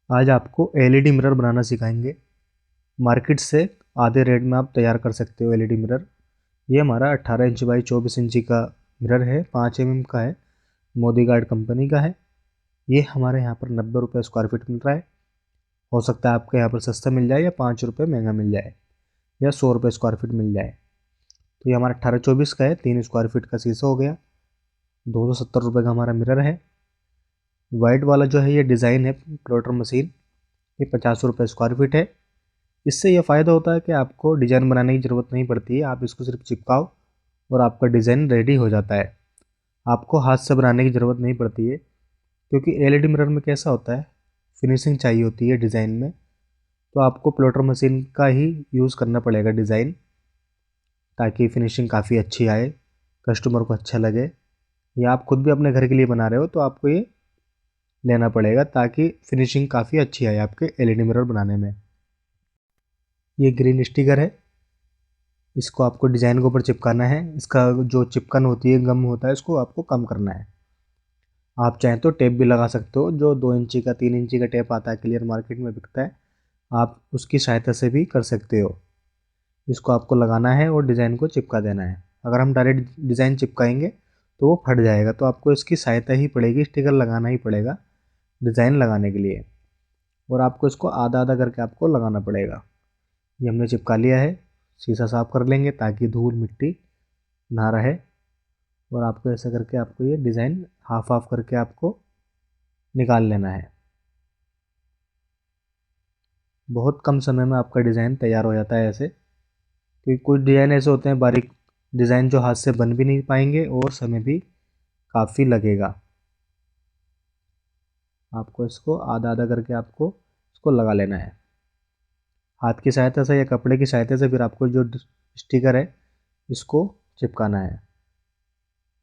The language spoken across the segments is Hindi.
आज आपको एलईडी मिरर बनाना सिखाएंगे। मार्केट से आधे रेट में आप तैयार कर सकते हो एलईडी मिरर। ये हमारा 18 इंच बाई 24 इंची का मिरर है, 5 mm का है, मोदी गार्ड कंपनी का है। ये हमारे यहाँ पर 90 रुपये स्क्वायर फीट मिल रहा है। हो सकता है आपके यहाँ पर सस्ता मिल जाए या 5 रुपये महंगा मिल जाए या 100 रुपये स्क्वायर फीट मिल जाए। तो ये हमारा 18-24 का है, 3 स्क्वायर फीट का शीशा हो गया। 270 रुपये का हमारा मिरर है। वाइट वाला जो है ये डिज़ाइन है प्लॉटर मशीन, ये 50 रुपये स्क्वायर फीट है। इससे यह फ़ायदा होता है कि आपको डिज़ाइन बनाने की ज़रूरत नहीं पड़ती है, आप इसको सिर्फ चिपकाओ और आपका डिज़ाइन रेडी हो जाता है। आपको हाथ से बनाने की ज़रूरत नहीं पड़ती है, क्योंकि एलईडी मिरर में कैसा होता है, फिनिशिंग चाहिए होती है डिज़ाइन में, तो आपको प्लॉटर मशीन का ही यूज़ करना पड़ेगा डिज़ाइन, ताकि फिनिशिंग काफ़ी अच्छी आए, कस्टमर को अच्छा लगे। या आप खुद भी अपने घर के लिए बना रहे हो तो आपको ये लेना पड़ेगा ताकि फिनिशिंग काफ़ी अच्छी आए आपके एलईडी मिरर बनाने में। ये ग्रीन स्टिकर है, इसको आपको डिज़ाइन के ऊपर चिपकाना है। इसका जो चिपकन होती है, गम होता है, इसको आपको कम करना है। आप चाहें तो टेप भी लगा सकते हो, जो 2 इंची का 3 इंची का टेप आता है, क्लियर मार्केट में बिकता है, आप उसकी सहायता से भी कर सकते हो। इसको आपको लगाना है और डिज़ाइन को चिपका देना है। अगर हम डायरेक्ट डिज़ाइन चिपकाएंगे तो वो फट जाएगा, तो आपको इसकी सहायता ही पड़ेगी, स्टिकर लगाना ही पड़ेगा डिज़ाइन लगाने के लिए, और आपको इसको आधा आधा करके आपको लगाना पड़ेगा। ये हमने चिपका लिया है। शीशा साफ कर लेंगे ताकि धूल मिट्टी ना रहे, और आपको ऐसा करके आपको ये डिज़ाइन हाफ हाफ करके आपको निकाल लेना है। बहुत कम समय में आपका डिज़ाइन तैयार हो जाता है ऐसे, क्योंकि कुछ डिज़ाइन ऐसे होते हैं बारीक डिज़ाइन जो हाथ से बन भी नहीं पाएंगे और समय भी काफ़ी लगेगा। आपको इसको आधा आधा करके आपको इसको लगा लेना है हाथ की सहायता से या कपड़े की सहायता से। फिर आपको जो स्टिकर है इसको चिपकाना है।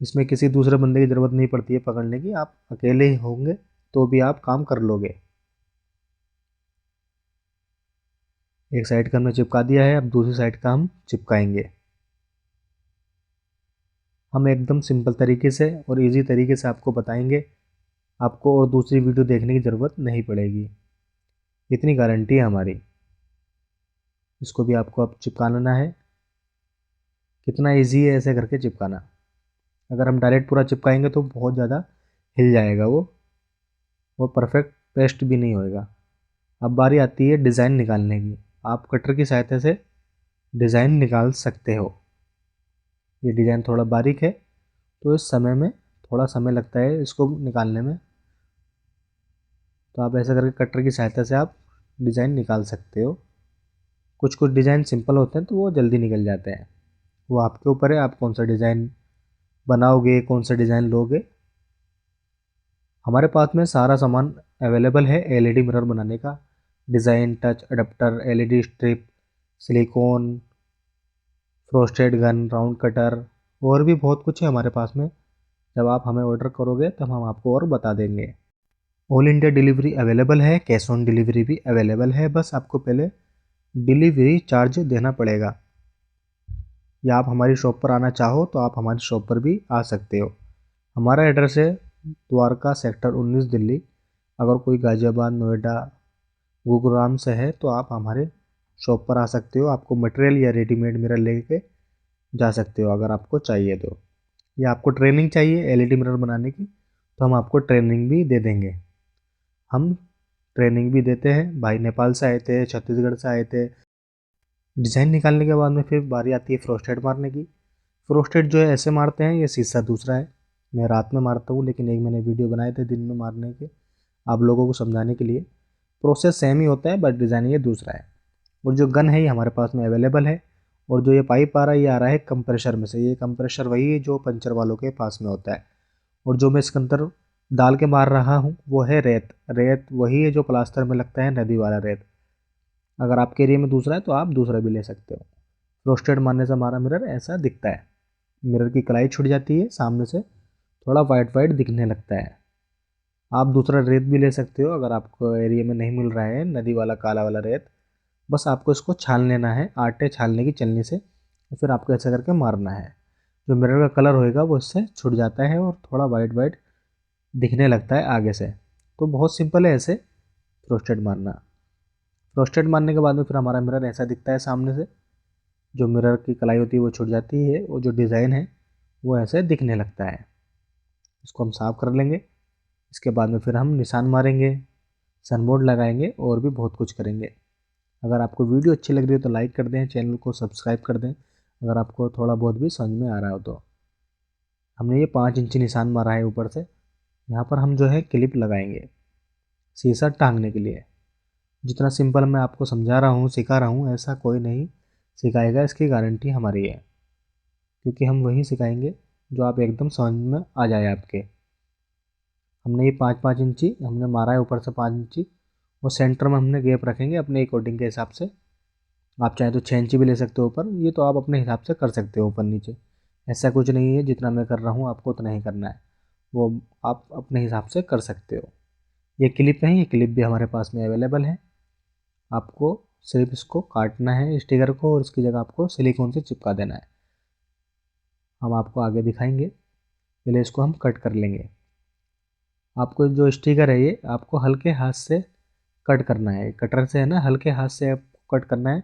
इसमें किसी दूसरे बंदे की ज़रूरत नहीं पड़ती है पकड़ने की, आप अकेले ही होंगे तो भी आप काम कर लोगे। एक साइड का हमने चिपका दिया है, अब दूसरी साइड का हम चिपकाएंगे। हम एकदम सिंपल तरीके से और इजी तरीके से आपको बताएंगे, आपको और दूसरी वीडियो देखने की ज़रूरत नहीं पड़ेगी, इतनी गारंटी है हमारी। इसको भी आपको अब चिपका लेना है। कितना इजी है ऐसे करके चिपकाना। अगर हम डायरेक्ट पूरा चिपकाएंगे तो बहुत ज़्यादा हिल जाएगा वो परफेक्ट पेस्ट भी नहीं होएगा। अब बारी आती है डिज़ाइन निकालने की। आप कटर की सहायता से डिज़ाइन निकाल सकते हो। ये डिज़ाइन थोड़ा बारीक है तो इस समय में थोड़ा समय लगता है इसको निकालने में, तो आप ऐसा करके कटर की सहायता से आप डिज़ाइन निकाल सकते हो। कुछ कुछ डिज़ाइन सिंपल होते हैं तो वो जल्दी निकल जाते हैं। वो आपके ऊपर है, आप कौन सा डिज़ाइन बनाओगे, कौन सा डिज़ाइन लोगे। हमारे पास में सारा सामान अवेलेबल है एलईडी मिरर बनाने का। Design, touch adapter, LED strip, silicon, frosted gun, round cutter, और भी बहुत कुछ है हमारे पास में। जब आप हमें ऑर्डर करोगे तब हम आपको और बता देंगे। ऑल इंडिया डिलीवरी अवेलेबल है, कैश ऑन डिलीवरी भी अवेलेबल है। बस आपको पहले डिलीवरी चार्ज देना पड़ेगा, या आप हमारी शॉप पर आना चाहो तो आप हमारी शॉप पर भी आ सकते हो। हमारा एड्रेस है द्वारका सेक्टर 19 दिल्ली। अगर कोई गाज़ियाबाद, नोएडा, गुरुग्राम से है तो आप हमारे शॉप पर आ सकते हो। आपको मटेरियल या रेडीमेड मिरर लेके जा सकते हो अगर आपको चाहिए तो। या आपको ट्रेनिंग चाहिए एलईडी मिरर बनाने की तो हम आपको ट्रेनिंग भी दे देंगे। हम ट्रेनिंग भी देते हैं। भाई नेपाल से आए थे, छत्तीसगढ़ से आए थे। डिज़ाइन निकालने के बाद में फिर बारी आती है फ्रोस्टेड मारने की। फ्रोस्टेड जो है ऐसे मारते हैं, ये शीशा दूसरा है। मैं रात में मारता हूँ, लेकिन एक मैंने वीडियो बनाए थे दिन में मारने के, आप लोगों को समझाने के लिए। प्रोसेस सेम ही होता है, बट डिज़ाइन ये दूसरा है। और जो गन है ये हमारे पास में अवेलेबल है। और जो ये पाइप आ रहा है ये आ रहा है कंप्रेशर में से। ये कंप्रेशर वही है जो पंचर वालों के पास में होता है। और जो मैं इसके अंदर डाल के मार रहा हूँ वो है रेत। रेत वही है जो प्लास्टर में लगता है, नदी वाला रेत। अगर आपके एरिया में दूसरा है तो आप दूसरा भी ले सकते हो। रोस्टेड मारने से हमारा मिरर ऐसा दिखता है। मिरर की कलाई छुट जाती है, सामने से थोड़ा वाइट वाइट दिखने लगता है। आप दूसरा रेत भी ले सकते हो अगर आपको एरिया में नहीं मिल रहा है नदी वाला काला वाला रेत। बस आपको इसको छान लेना है आटे छानने की चलनी से, और फिर आपको ऐसा करके मारना है। जो मिरर का कलर होएगा वो इससे छुट जाता है और थोड़ा वाइट वाइट दिखने लगता है आगे से। तो बहुत सिंपल है ऐसे फ्रोस्टेड मारना। फ्रोस्टेड मारने के बाद में फिर हमारा मिरर ऐसा दिखता है सामने से, जो मिरर की कलाई होती है वो छूट जाती है और जो डिज़ाइन है वो ऐसे दिखने लगता है। इसको हम साफ़ कर लेंगे। इसके बाद में फिर हम निशान मारेंगे, सनबोर्ड लगाएंगे और भी बहुत कुछ करेंगे। अगर आपको वीडियो अच्छी लग रही हो तो लाइक कर दें, चैनल को सब्सक्राइब कर दें अगर आपको थोड़ा बहुत भी समझ में आ रहा हो तो। हमने ये 5 इंची निशान मारा है ऊपर से। यहाँ पर हम जो है क्लिप लगाएंगे शीशा टांगने के लिए। जितना सिंपल मैं आपको समझा रहा हूँ, सिखा रहा हूँ, ऐसा कोई नहीं सिखाएगा, इसकी गारंटी हमारी है, क्योंकि हम वही सिखाएंगे जो आप एकदम समझ में आ जाए आपके। हमने ये 5-5 इंची हमने मारा है ऊपर से 5 इंची, और सेंटर में हमने गैप रखेंगे अपने अकॉर्डिंग के हिसाब से। आप चाहे तो 6 इंची भी ले सकते हो ऊपर, ये तो आप अपने हिसाब से कर सकते हो ऊपर नीचे। ऐसा कुछ नहीं है जितना मैं कर रहा हूँ आपको उतना ही करना है, वो आप अपने हिसाब से कर सकते हो। ये क्लिप है, ये क्लिप भी हमारे पास में अवेलेबल है। आपको सिर्फ इसको काटना है स्टिकर को और इसकी जगह आपको सिलिकॉन से चिपका देना है। हम आपको आगे दिखाएंगे, पहले इसको हम कट कर लेंगे। आपको जो स्टिकर है ये आपको हल्के हाथ से कट करना है, कटर से है ना, हल्के हाथ से आपको कट करना है।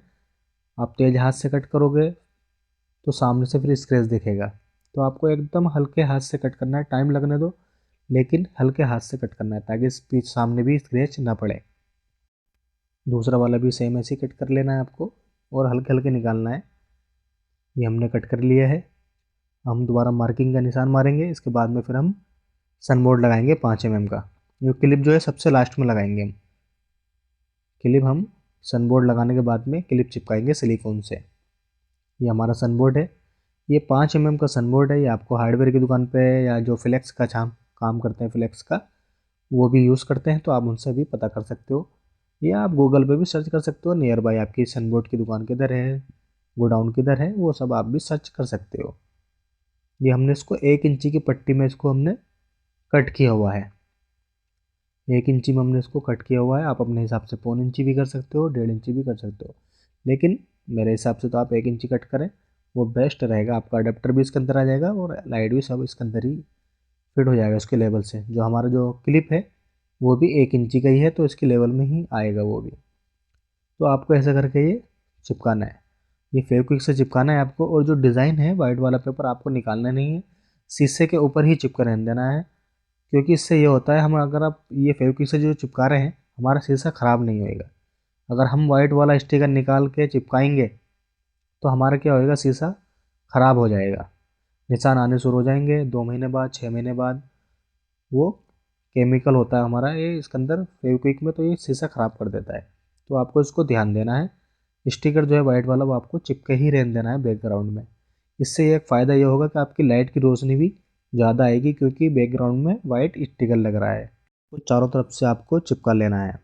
आप तेज हाथ से कट करोगे तो सामने से फिर स्क्रैच दिखेगा, तो आपको एकदम हल्के हाथ से कट करना है। टाइम लगने दो लेकिन हल्के हाथ से कट करना है ताकि पीछे सामने भी स्क्रैच ना पड़े। दूसरा वाला भी सेम ऐसे ही कट कर लेना है आपको और हल्के हल्के निकालना है। ये हमने कट कर लिया है। हम दोबारा मार्किंग का निशान मारेंगे। इसके बाद में फिर हम सनबोर्ड लगाएंगे 5 mm का। जो क्लिप जो है सबसे लास्ट में लगाएंगे हम क्लिप। हम सनबोर्ड लगाने के बाद में क्लिप चिपकाएंगे सिलिकॉन से। ये हमारा सनबोर्ड है। ये 5 mm का सनबोर्ड है। ये आपको हार्डवेयर की दुकान पे या जो फ्लेक्स का काम करते हैं फ्लेक्स का, वो भी यूज़ करते हैं, तो आप उनसे भी पता कर सकते हो, या आप गूगल पे भी सर्च कर सकते हो। नियर बाय आपकी सनबोर्ड की दुकान किधर है, गोडाउन किधर है, वो सब आप भी सर्च कर सकते हो। ये हमने इसको 1 इंची की पट्टी में इसको हमने कट किया हुआ है। 1 इंची में हमने इसको कट किया हुआ है। आप अपने हिसाब से 1.25 इंची भी कर सकते हो, 1.5 इंची भी कर सकते हो, लेकिन मेरे हिसाब से तो आप 1 इंची कट करें, वो बेस्ट रहेगा। आपका अडेप्टर भी इसके अंदर आ जाएगा और लाइट भी सब इसके अंदर ही फिट हो जाएगा उसके लेवल से। जो हमारा जो क्लिप है वो भी 1 इंची का ही है, तो इसके लेवल में ही आएगा वो भी। तो आपको ऐसा करके ये चिपकाना है, ये फेविक्विक से चिपकाना है आपको। और जो डिज़ाइन है वाइट वाला पेपर आपको निकालना नहीं है, शीशे के ऊपर ही चिपका रहने देना है, क्योंकि इससे ये होता है, हम अगर आप ये फेविक्विक से जो चिपका रहे हैं हमारा शीशा ख़राब नहीं होएगा। अगर हम वाइट वाला स्टिकर निकाल के चिपकाएंगे तो हमारा क्या होएगा, शीशा ख़राब हो जाएगा, निशान आने शुरू हो जाएंगे 2 महीने बाद, 6 महीने बाद। वो केमिकल होता है हमारा ये इसके अंदर फेविक्विक में, तो ये शीशा ख़राब कर देता है। तो आपको इसको ध्यान देना है। स्टिकर जो है वाइट वाला वो आपको चिपके ही रहने देना है बैकग्राउंड में। इससे एक फ़ायदा ये होगा कि आपकी लाइट की रोशनी भी ज़्यादा आएगी, क्योंकि बैकग्राउंड में वाइट स्टिकर लग रहा है। तो चारों तरफ से आपको चिपका लेना है।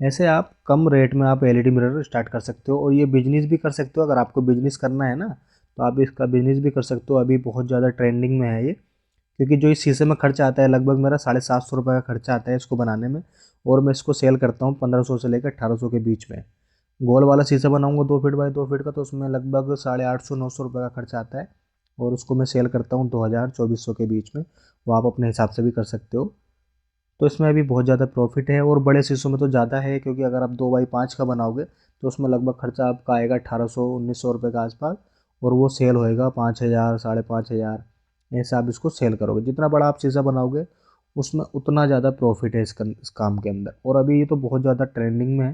ऐसे आप कम रेट में आप एलईडी मिरर स्टार्ट कर सकते हो, और ये बिजनेस भी कर सकते हो। अगर आपको बिजनेस करना है ना तो आप इसका बिजनेस भी कर सकते हो। अभी बहुत ज़्यादा ट्रेंडिंग में है ये, क्योंकि जो इस शीशे में खर्चा आता है लगभग मेरा 750 रुपये का खर्चा आता है इसको बनाने में, और मैं इसको सेल करता हूँ 1500 से लेकर 1800 के बीच में। गोल वाला शीशा बनाऊंगा 2 फीट बाई 2 फीट का, तो उसमें लगभग 850-900 रुपये का खर्चा आता है, और उसको मैं सेल करता हूँ 2000-2400 के बीच में। वो आप अपने हिसाब से भी कर सकते हो। तो इसमें अभी बहुत ज़्यादा प्रॉफिट है, और बड़े शीशों में तो ज़्यादा है, क्योंकि अगर आप 2x5 का बनाओगे तो उसमें लगभग खर्चा आपका आएगा 1800-1900 रुपये के आसपास, और वो सेल होएगा 5000 5,500। ऐसे आप इसको सेल करोगे। जितना बड़ा आप शीशा बनाओगे उसमें उतना ज़्यादा प्रॉफिट है इस काम के अंदर। और अभी ये तो बहुत ज़्यादा ट्रेंडिंग में है।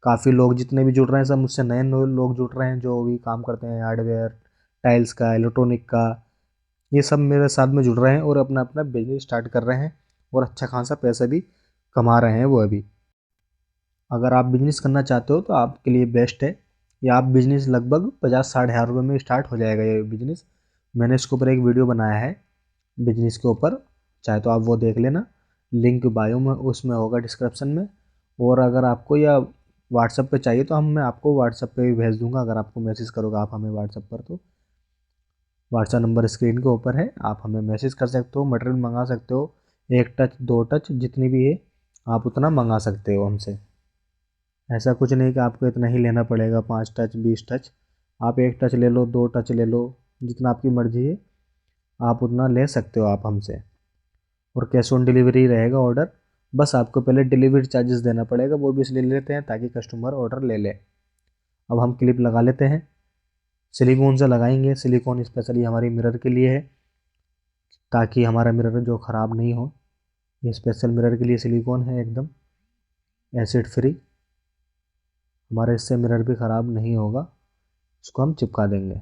काफ़ी लोग जितने भी जुड़ रहे हैं सब मुझसे नए नए लोग जुड़ रहे हैं, जो भी काम करते हैं हार्डवेयर, टाइल्स का, इलेक्ट्रॉनिक का, ये सब मेरे साथ में जुड़ रहे हैं और अपना अपना बिजनेस स्टार्ट कर रहे हैं, और अच्छा खासा पैसा भी कमा रहे हैं वो अभी। अगर आप बिजनेस करना चाहते हो तो आपके लिए बेस्ट है। या आप बिजनेस लगभग 50-60 हज़ार रुपये में स्टार्ट हो जाएगा ये बिजनेस। मैंने इसके ऊपर एक वीडियो बनाया है बिजनेस के ऊपर, चाहे तो आप वो देख लेना, लिंक बायो में उसमें होगा डिस्क्रिप्शन में। और अगर आपको या व्हाट्सएप पे चाहिए तो मैं आपको व्हाट्सएप पे भी भेज दूंगा। अगर आपको मैसेज करोगे आप हमें व्हाट्सएप पर, तो व्हाट्सएप नंबर स्क्रीन के ऊपर है, आप हमें मैसेज कर सकते हो, मटेरियल मंगा सकते हो। 1 टच 2 टच जितनी भी है आप उतना मंगा सकते हो हमसे। ऐसा कुछ नहीं कि आपको इतना ही लेना पड़ेगा, 5 टच 20 टच। आप 1 टच ले लो, 2 टच ले लो, जितना आपकी मर्ज़ी है आप उतना ले सकते हो आप हमसे। और कैश ऑन डिलीवरी रहेगा ऑर्डर, बस आपको पहले डिलीवरी चार्जेस देना पड़ेगा, वो भी इसलिए लेते हैं ताकि कस्टमर ऑर्डर ले ले। अब हम क्लिप लगा लेते हैं, सिलिकॉन से लगाएंगे। सिलिकॉन स्पेशली हमारी मिरर के लिए है, ताकि हमारा मिरर जो ख़राब नहीं हो। ये स्पेशल मिरर के लिए सिलिकॉन है, एकदम एसिड फ्री, हमारे इससे मिरर भी ख़राब नहीं होगा। इसको हम चिपका देंगे।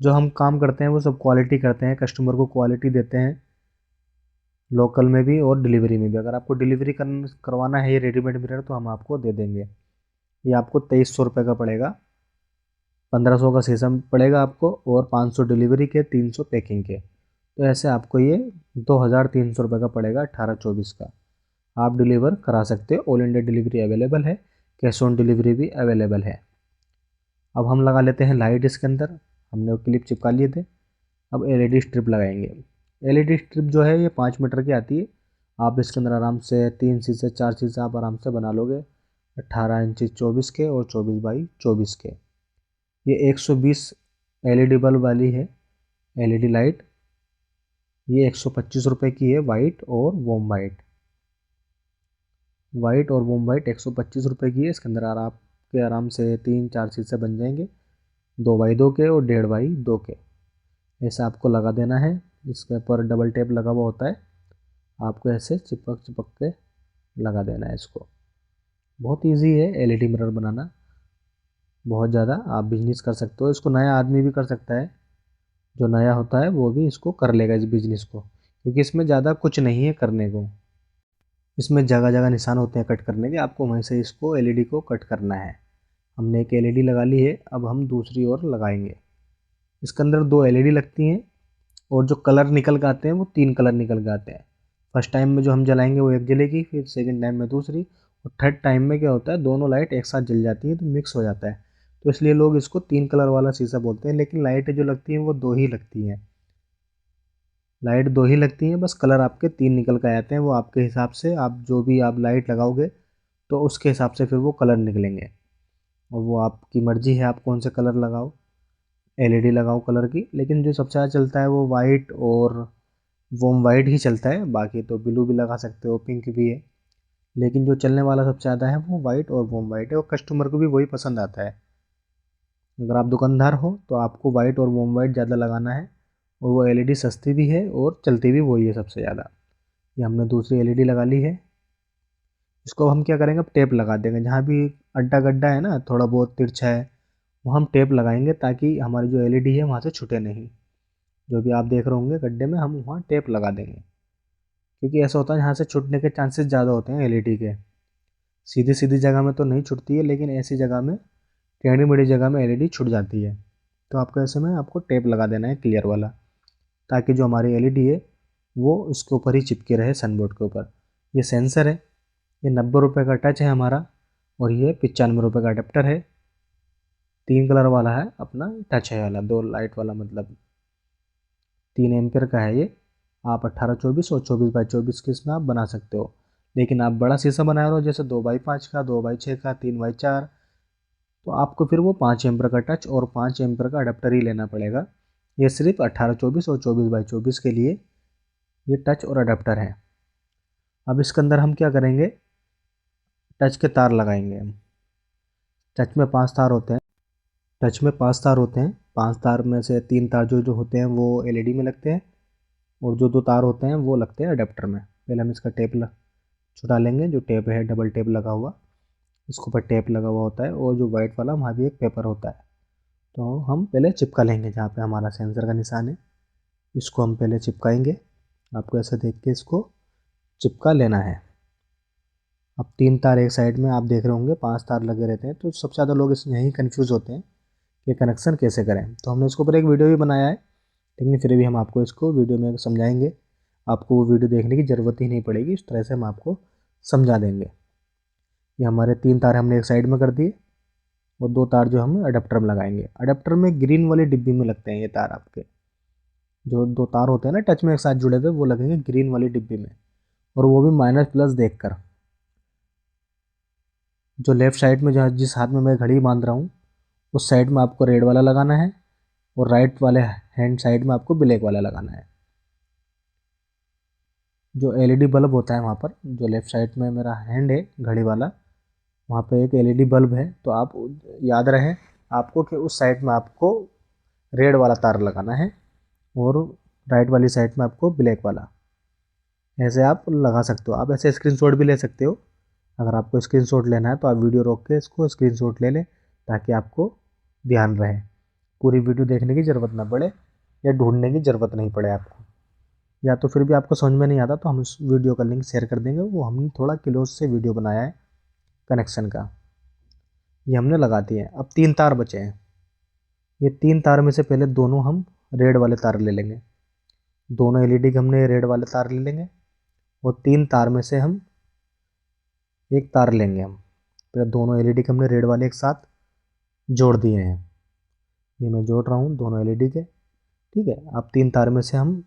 जो हम काम करते हैं वो सब क्वालिटी करते हैं, कस्टमर को क्वालिटी देते हैं, लोकल में भी और डिलीवरी में भी। अगर आपको डिलीवरी करवाना है ये रेडीमेड मिरर तो हम आपको दे देंगे। ये आपको 2300 रुपये का पड़ेगा, 1500 का शीशम पड़ेगा आपको, और 500 डिलीवरी के, 300 पैकिंग के। तो ऐसे आपको ये 2300 रुपये का पड़ेगा 18-24 का। आप डिलीवर करा सकते हो, ऑल इंडिया डिलीवरी अवेलेबल है, कैश ऑन डिलीवरी भी अवेलेबल है। अब हम लगा लेते हैं लाइट इसके अंदर, हमने वो क्लिप चिपका लिए थे। अब एलईडी स्ट्रिप लगाएंगे। एलईडी स्ट्रिप जो है ये 5 मीटर की आती है। आप इसके अंदर आराम से 3 शीशे 4 शीशे आप आराम से बना लोगे, 18 इंची 24 के और 24x24 के। ये 120 एलईडी बल्ब वाली है एलईडी लाइट। ये 125 रुपये की है, वाइट और वॉम वाइट। वाइट और वॉम वाइट 125 रुपये की है। इसके अंदर आपके आराम से 3-4 शीशे बन जाएंगे, 2x2 के और 1.5x2 के। ऐसे आपको लगा देना है। इसके ऊपर डबल टेप लगा हुआ होता है, आपको ऐसे चिपक चिपक के लगा देना है इसको। बहुत इजी है एलईडी मिरर बनाना, बहुत ज़्यादा आप बिजनेस कर सकते हो। इसको नया आदमी भी कर सकता है, जो नया होता है वो भी इसको कर लेगा इस बिज़नेस को, क्योंकि इसमें ज़्यादा कुछ नहीं है करने को। इसमें जगह जगह निशान होते हैं कट करने के, आपको वहीं से इसको एलईडी को कट करना है। हमने एक एलईडी लगा ली है, अब हम दूसरी ओर लगाएंगे। इसके अंदर 2 एलईडी लगती हैं, और जो कलर निकल के आते हैं वो 3 कलर निकल के आते हैं। फर्स्ट टाइम में जो हम जलाएंगे वो एक जलेगी, फिर सेकंड टाइम में दूसरी, और थर्ड टाइम में क्या होता है दोनों लाइट एक साथ जल जाती हैं, तो मिक्स हो जाता है। तो इसलिए लोग इसको 3 कलर वाला शीशा बोलते हैं, लेकिन लाइटें जो लगती हैं वो 2 ही लगती हैं। लाइट 2 ही लगती हैं, बस कलर आपके 3 निकल के आते हैं। वो आपके हिसाब से, आप जो भी आप लाइट लगाओगे तो उसके हिसाब से फिर वो कलर निकलेंगे, और वो आपकी मर्ज़ी है आप कौन से कलर लगाओ, एलईडी लगाओ कलर की। लेकिन जो सबसे ज़्यादा चलता है वो वाइट और वॉम वाइट ही चलता है, बाकी तो ब्लू भी लगा सकते हो, पिंक भी है। लेकिन जो चलने वाला सबसे ज़्यादा है वो वाइट और वॉम वाइट है, और कस्टमर को भी वही पसंद आता है। अगर आप दुकानदार हो तो आपको वाइट और वॉम वाइट ज़्यादा लगाना है, और वो एलईडी सस्ती भी है और चलती भी वही है सबसे ज़्यादा। ये हमने दूसरी एलईडी लगा ली है। इसको हम क्या करेंगे, अब टेप लगा देंगे। जहाँ भी अड्डा गड्ढा है ना, थोड़ा बहुत तिरछा है, वो हम टेप लगाएंगे, ताकि हमारी जो एलईडी है वहाँ से छूटे नहीं। जो भी आप देख रहे होंगे गड्ढे में, हम वहाँ टेप लगा देंगे, क्योंकि ऐसा होता है यहाँ से छूटने के चांसेस ज़्यादा होते हैं एलईडी के। सीधी सीधी जगह में तो नहीं छूटती है, लेकिन ऐसी जगह में, टेढ़ी मेढ़ी जगह में एलईडी छूट जाती है। तो आपको ऐसे में आपको टेप लगा देना है क्लियर वाला, ताकि जो हमारी एलईडी है वो इसके ऊपर ही चिपके रहे, सनबोर्ड के ऊपर। ये सेंसर है, ये 90 रुपये का टच है हमारा, और ये 95 रुपये का अडेप्टर है। 3 कलर वाला है अपना, टच है वाला, 2 लाइट वाला, मतलब 3 एम्पियर का है ये। आप 18-24 और 24x24 के इसमें आप बना सकते हो। लेकिन आप बड़ा शीशा बना रहे हो, जैसे 2x5 का, 2x6 का, 3x4, तो आपको फिर वो 5 एम्पियर का टच और 5 एम्पियर का अडेप्टर ही लेना पड़ेगा। ये सिर्फ 18-24 और 24x24 के लिए ये टच और अडेप्टर है। अब इसके अंदर हम क्या करेंगे, टच के तार लगाएंगे हम। टच में 5 तार होते हैं, टच में 5 तार होते हैं। 5 तार में से 3 तार जो जो होते हैं वो एलईडी में लगते हैं, और जो 2 तार होते हैं वो लगते हैं अडेप्टर में। पहले हम इसका टेप छुड़ा लेंगे, जो टेप है डबल टेप लगा हुआ, इसके ऊपर टेप लगा हुआ होता है, और जो वाइट वाला वहाँ भी एक पेपर होता है। तो हम पहले चिपका लेंगे जहाँ पे हमारा सेंसर का निशान है, इसको हम पहले चिपकाएंगे। आपको ऐसे देख के इसको चिपका लेना है। अब 3 तार एक साइड में आप देख रहे होंगे, 5 तार लगे रहते हैं, तो सबसे ज़्यादा लोग इसमें यही कन्फ्यूज़ होते हैं कि कनेक्शन कैसे करें। तो हमने इसके ऊपर एक वीडियो भी बनाया है, लेकिन फिर भी हम आपको इसको वीडियो में समझाएंगे। आपको वो वीडियो देखने की ज़रूरत ही नहीं पड़ेगी, इस तरह से हम आपको समझा देंगे। ये हमारे 3 तार हमने एक साइड में कर दिए, और 2 तार जो हम अडेप्टर में लगाएंगे। अडेप्टर में ग्रीन वाली डिब्बी में लगते हैं ये तार। आपके जो 2 तार होते हैं ना टच में एक साथ जुड़े हुए, वो लगेंगे ग्रीन वाली डिब्बी में, और वो भी माइनस प्लस देखकर। जो लेफ्ट साइड में, जहाँ जिस हाथ में मैं घड़ी बांध रहा हूँ, उस साइड में आपको रेड वाला लगाना है, और राइट वाले हैंड साइड में आपको ब्लैक वाला लगाना है। जो एलईडी बल्ब होता है वहाँ पर, जो लेफ़्ट साइड में मेरा हैंड है घड़ी वाला, वहाँ पे एक एलईडी बल्ब है। तो आप याद रहे आपको कि उस साइड में आपको रेड वाला तार लगाना है और राइट वाली साइड में आपको ब्लैक वाला। ऐसे आप लगा सकते हो। आप ऐसे स्क्रीनशॉट भी ले सकते हो। अगर आपको स्क्रीनशॉट लेना है तो आप वीडियो रोक के इसको स्क्रीनशॉट ले लें, ताकि आपको ध्यान रहे, पूरी वीडियो देखने की ज़रूरत ना पड़े या ढूंढने की ज़रूरत नहीं पड़े आपको। या तो फिर भी आपको समझ में नहीं आता तो हम उस वीडियो का लिंक शेयर कर देंगे। वो हमने थोड़ा क्लोज से वीडियो बनाया है कनेक्शन का। ये हमने लगा दिए हैं। अब 3 तार बचे हैं। ये 3 तार में से पहले दोनों हम रेड वाले तार ले लेंगे। दोनों एलईडी के हमने रेड वाले तार ले लेंगे और 3 तार में से हम एक तार लेंगे। हम पहले दोनों एलईडी के हमने रेड वाले एक साथ जोड़ दिए हैं। ये मैं जोड़ रहा हूँ दोनों एलईडी के। ठीक है, अब 3 तार में से हम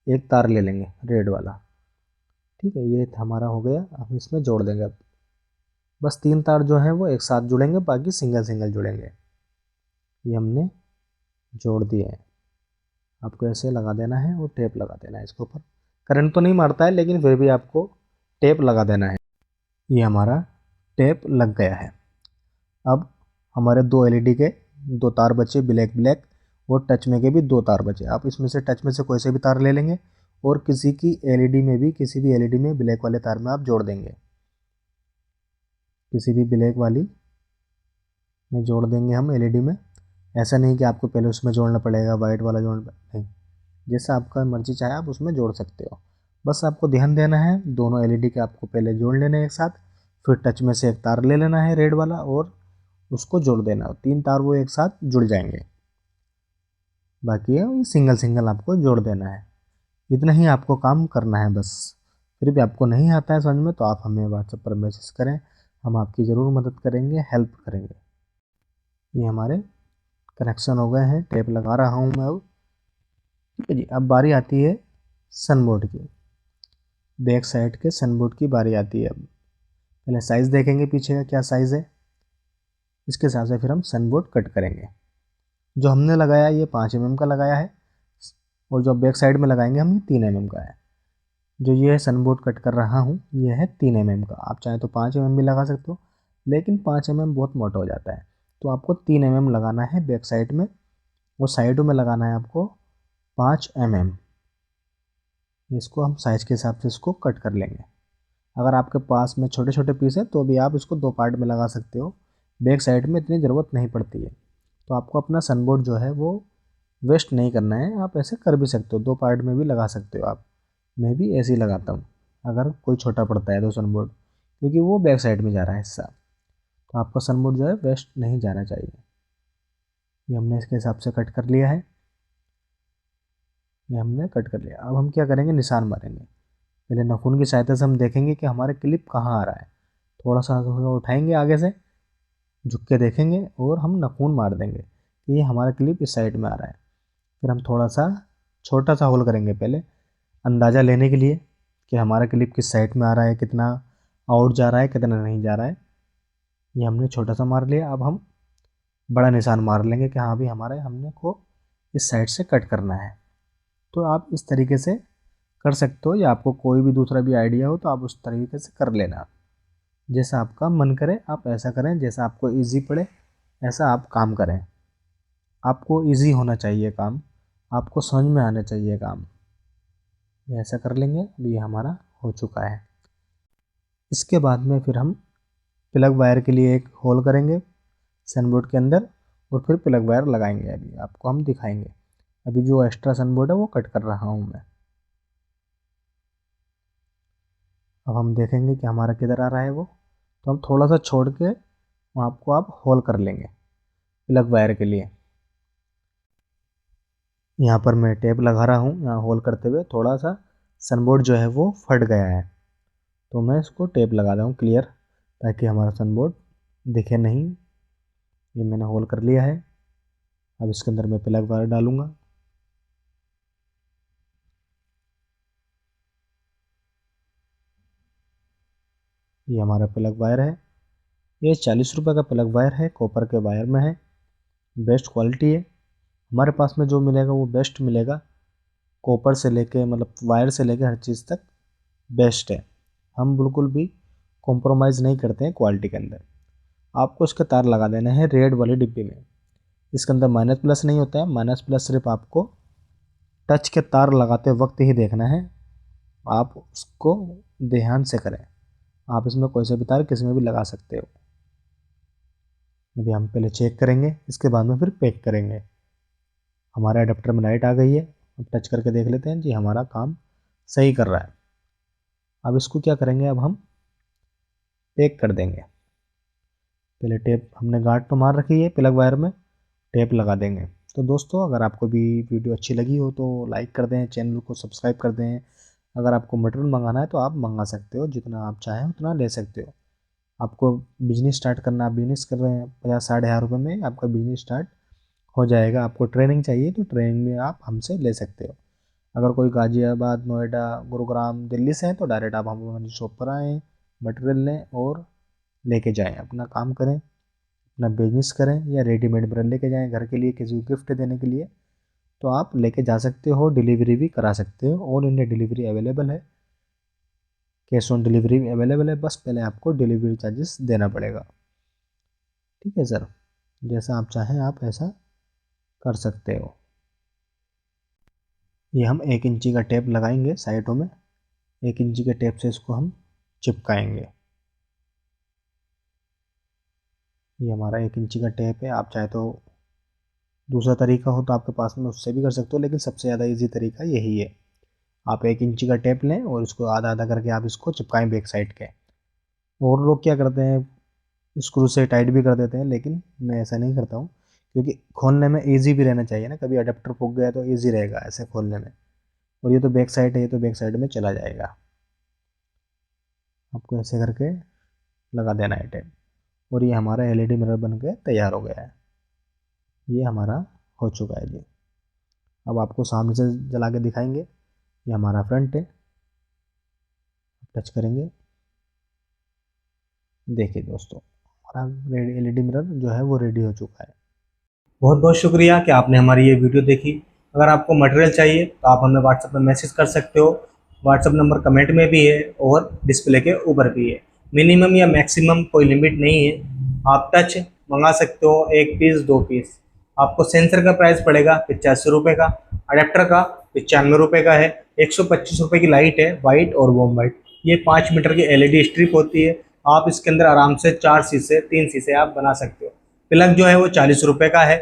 एक तार ले लेंगे रेड वाला। ठीक है, ये हमारा हो गया। हम इसमें जोड़ देंगे। अब बस 3 तार जो हैं वो एक साथ जुड़ेंगे, बाकी सिंगल सिंगल जुड़ेंगे। ये हमने जोड़ दिए हैं। आपको ऐसे लगा देना है और टेप लगा देना है इसके ऊपर। करंट तो नहीं मारता है, लेकिन फिर भी आपको टेप लगा देना है। ये हमारा टेप लग गया है। अब हमारे 2 एलईडी के 2 तार बचे, ब्लैक ब्लैक, और टच में के भी 2 तार बचे। आप इसमें से टच में से कोई से भी तार ले लेंगे और किसी की एलईडी में भी, किसी भी एलईडी में ब्लैक वाले तार में आप जोड़ देंगे। किसी भी ब्लैक वाली में जोड़ देंगे हम एलईडी में। ऐसा नहीं कि आपको पहले उसमें जोड़ना पड़ेगा, वाइट वाला जोड़ना नहीं, जैसा आपका मर्जी चाहे आप उसमें जोड़ सकते हो। बस आपको ध्यान देना है, दोनों एलईडी के आपको पहले जोड़ लेने हैं एक साथ, फिर टच में से एक तार ले लेना है रेड वाला और उसको जोड़ देना। 3 तार वो एक साथ जुड़ जाएंगे। बाकी है सिंगल सिंगल आपको जोड़ देना है। इतना ही आपको काम करना है बस। फिर भी आपको नहीं आता है समझ में तो आप हमें व्हाट्सएप पर मैसेज करें, हम आपकी ज़रूर मदद करेंगे, हेल्प करेंगे। ये हमारे कनेक्शन हो गए हैं। टेप लगा रहा हूँ मैं अब। ठीक है जी, अब बारी आती है सनबोर्ड की। बैक साइड के सनबोर्ड की बारी आती है। अब पहले साइज़ देखेंगे पीछे का क्या साइज़ है, इसके हिसाब से फिर हम सनबोर्ड कट करेंगे। जो हमने लगाया ये 5 mm का लगाया है और जो बैक साइड में लगाएंगे हम ये 3 mm का है। जो ये सनबोर्ड कट कर रहा हूँ ये है 3 mm का। आप चाहे तो 5 mm भी लगा सकते हो, लेकिन 5 mm बहुत मोटा हो जाता है, तो आपको 3 mm लगाना है बैक साइड में और साइडों में लगाना है आपको 5 mm। इसको हम साइज़ के हिसाब से इसको कट कर लेंगे। अगर आपके पास में छोटे छोटे पीस है तो भी आप इसको 2 पार्ट में लगा सकते हो। बैक साइड में इतनी ज़रूरत नहीं पड़ती है। तो आपको अपना सनबोर्ड जो है वो वेस्ट नहीं करना है। आप ऐसे कर भी सकते हो, 2 पार्ट में भी लगा सकते हो आप। मैं भी ऐसे ही लगाता हूँ अगर कोई छोटा पड़ता है तो सनबोर्ड, क्योंकि वो बैक साइड में जा रहा है हिस्सा। तो आपका सनबोर्ड जो है वेस्ट नहीं जाना चाहिए। ये हमने इसके हिसाब से कट कर लिया है। ये हमने कट कर लिया। अब हम क्या करेंगे, निशान मारेंगे। पहले नाखून की सहायता से हम देखेंगे कि हमारे क्लिप कहाँ आ रहा है। थोड़ा सा उठाएंगे आगे से, झुक के देखेंगे और हम नाखून मार देंगे कि ये हमारा क्लिप इस साइड में आ रहा है। फिर हम थोड़ा सा छोटा सा होल करेंगे पहले, अंदाज़ा लेने के लिए कि हमारा क्लिप किस साइड में आ रहा है, कितना आउट जा रहा है, कितना नहीं जा रहा है। ये हमने छोटा सा मार लिया। अब हम बड़ा निशान मार लेंगे कि हाँ भी हमारे हमने को इस साइड से कट करना है। तो आप इस तरीके से कर सकते हो, या आपको कोई भी दूसरा भी आइडिया हो तो आप उस तरीके से कर लेना। जैसा आपका मन करे आप ऐसा करें, जैसा आपको इजी पड़े ऐसा आप काम करें। आपको इजी होना चाहिए काम, आपको समझ में आना चाहिए काम। ये ऐसा कर लेंगे। अभी ये हमारा हो चुका है। इसके बाद में फिर हम प्लग वायर के लिए एक होल करेंगे सनबोर्ड के अंदर और फिर प्लग वायर लगाएंगे। अभी आपको हम दिखाएंगे। अभी जो एक्स्ट्रा सनबोर्ड है वो कट कर रहा हूँ मैं। अब हम देखेंगे कि हमारा किधर आ रहा है वो, तो हम थोड़ा सा छोड़ के वहाँ आपको आप होल कर लेंगे प्लग वायर के लिए। यहाँ पर मैं टेप लगा रहा हूँ। यहाँ होल करते हुए थोड़ा सा सनबोर्ड जो है वो फट गया है, तो मैं इसको टेप लगा रहा हूँ क्लियर, ताकि हमारा सनबोर्ड दिखे नहीं। ये मैंने होल कर लिया है। अब इसके अंदर मैं प्लग वायर डालूँगा। ये हमारा प्लग वायर है। ये 40 रुपये का प्लग वायर है, कॉपर के वायर में है, बेस्ट क्वालिटी है। हमारे पास में जो मिलेगा वो बेस्ट मिलेगा, कॉपर से लेके मतलब वायर से लेके हर चीज़ तक बेस्ट है। हम बिल्कुल भी कॉम्प्रोमाइज़ नहीं करते हैं क्वालिटी के अंदर। आपको इसके तार लगा देना है रेड वाली डिब्बी में। इसके अंदर माइनस प्लस नहीं होता है, माइनस प्लस सिर्फ आपको टच के तार लगाते वक्त ही देखना है। आप उसको ध्यान से करें। आप इसमें कोई सा भी तार किसी में भी लगा सकते हो। अभी हम पहले चेक करेंगे, इसके बाद में फिर पैक करेंगे। हमारे अडेप्टर में लाइट आ गई है। अब टच करके देख लेते हैं जी हमारा काम सही कर रहा है। अब इसको क्या करेंगे, अब हम पैक कर देंगे। पहले टेप हमने गांठ तो मार रखी है प्लग वायर में, टेप लगा देंगे। तो दोस्तों अगर आपको भी वीडियो अच्छी लगी हो तो लाइक कर दें, चैनल को सब्सक्राइब कर दें। अगर आपको मटेरियल मंगाना है तो आप मंगा सकते हो, जितना आप चाहें उतना ले सकते हो। आपको बिजनेस स्टार्ट करना, आप बिजनेस कर रहे हैं 50-60 हज़ार रुपये में आपका बिजनेस स्टार्ट हो जाएगा। आपको ट्रेनिंग चाहिए तो ट्रेनिंग में आप हमसे ले सकते हो। अगर कोई गाज़ियाबाद, नोएडा, गुरुग्राम, दिल्ली से हैं तो डायरेक्ट आप हमारी शॉप पर आएँ, मटेरियल लें और लेके जाएँ, अपना काम करें, अपना बिजनेस करें। या रेडीमेड मटेरियल लेके जाएँ घर के लिए, किसी को गिफ्ट देने के लिए, तो आप लेके जा सकते हो। डिलीवरी भी करा सकते हो, ऑल इंडिया डिलीवरी अवेलेबल है, कैश ऑन डिलीवरी भी अवेलेबल है। बस पहले आपको डिलीवरी चार्जेस देना पड़ेगा। ठीक है सर, जैसा आप चाहें आप ऐसा कर सकते हो। ये हम 1 इंची का टेप लगाएंगे साइडों में, 1 इंची के टेप से इसको हम चिपकाएंगे। ये हमारा 1 इंची का टेप है। आप चाहे तो दूसरा तरीका हो तो आपके पास में उससे भी कर सकते हो, लेकिन सबसे ज़्यादा इजी तरीका यही है। आप 1 इंची का टेप लें और इसको आधा आधा करके आप इसको चिपकाएं बैक साइड के। और लोग क्या करते हैं, स्क्रू से टाइट भी कर देते हैं, लेकिन मैं ऐसा नहीं करता हूँ, क्योंकि खोलने में ईजी भी रहना चाहिए ना। कभी अडेप्टर फूक गया तो ईजी रहेगा ऐसे खोलने में। और ये तो बैक साइड है, ये तो बैक साइड में चला जाएगा। आपको ऐसे करके लगा देना है टेप। और ये हमारा एलईडी मिरर बन के तैयार हो गया है। ये हमारा हो चुका है जी। अब आपको सामने से जला के दिखाएंगे। ये हमारा फ्रंट है, टच करेंगे, देखिए दोस्तों हमारा एलईडी मिरर जो है वो रेडी हो चुका है। बहुत बहुत शुक्रिया कि आपने हमारी ये वीडियो देखी। अगर आपको मटेरियल चाहिए तो आप हमें व्हाट्सएप पर मैसेज कर सकते हो। व्हाट्सएप नंबर कमेंट में भी है और डिस्प्ले के ऊपर भी है। मिनिमम या मैक्सिमम कोई लिमिट नहीं है। आप टच मंगा सकते हो, 1 पीस 2 पीस। आपको सेंसर का प्राइस पड़ेगा 85 रुपये का, अडेप्टर का 95 रुपये का है। 125 रुपये की लाइट है, वाइट और वॉर्म वाइट। ये 5 मीटर की एलईडी स्ट्रिप होती है। आप इसके अंदर आराम से 4 शीशे 3 शीशे आप बना सकते हो। प्लग जो है वो 40 रुपये का है।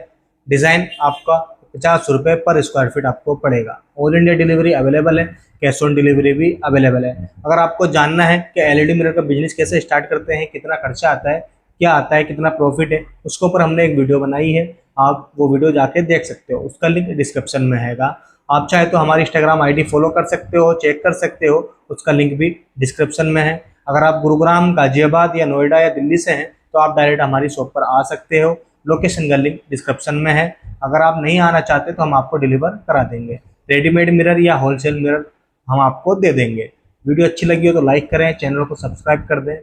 डिज़ाइन आपका 50 रुपये पर स्क्वायर फीट आपको पड़ेगा। ऑल इंडिया डिलीवरी अवेलेबल है, कैश ऑन डिलीवरी भी अवेलेबल है। अगर आपको जानना है कि एलईडी मिरर का बिजनेस कैसे स्टार्ट करते हैं, कितना खर्चा आता है, क्या आता है, कितना प्रॉफिट है, उसके ऊपर हमने एक वीडियो बनाई है। आप वो वीडियो जाके देख सकते हो, उसका लिंक डिस्क्रिप्शन में हैगा। आप चाहे तो हमारी इंस्टाग्राम आईडी फॉलो कर सकते हो, चेक कर सकते हो, उसका लिंक भी डिस्क्रिप्शन में है। अगर आप गुरुग्राम, गाजियाबाद या नोएडा या दिल्ली से हैं तो आप डायरेक्ट हमारी शॉप पर आ सकते हो। लोकेशन का लिंक डिस्क्रिप्शन में है। अगर आप नहीं आना चाहते तो हम आपको डिलीवर करा देंगे। रेडीमेड मिरर या होलसेल मिरर हम आपको दे देंगे। वीडियो अच्छी लगी हो तो लाइक करें, चैनल को सब्सक्राइब कर दें।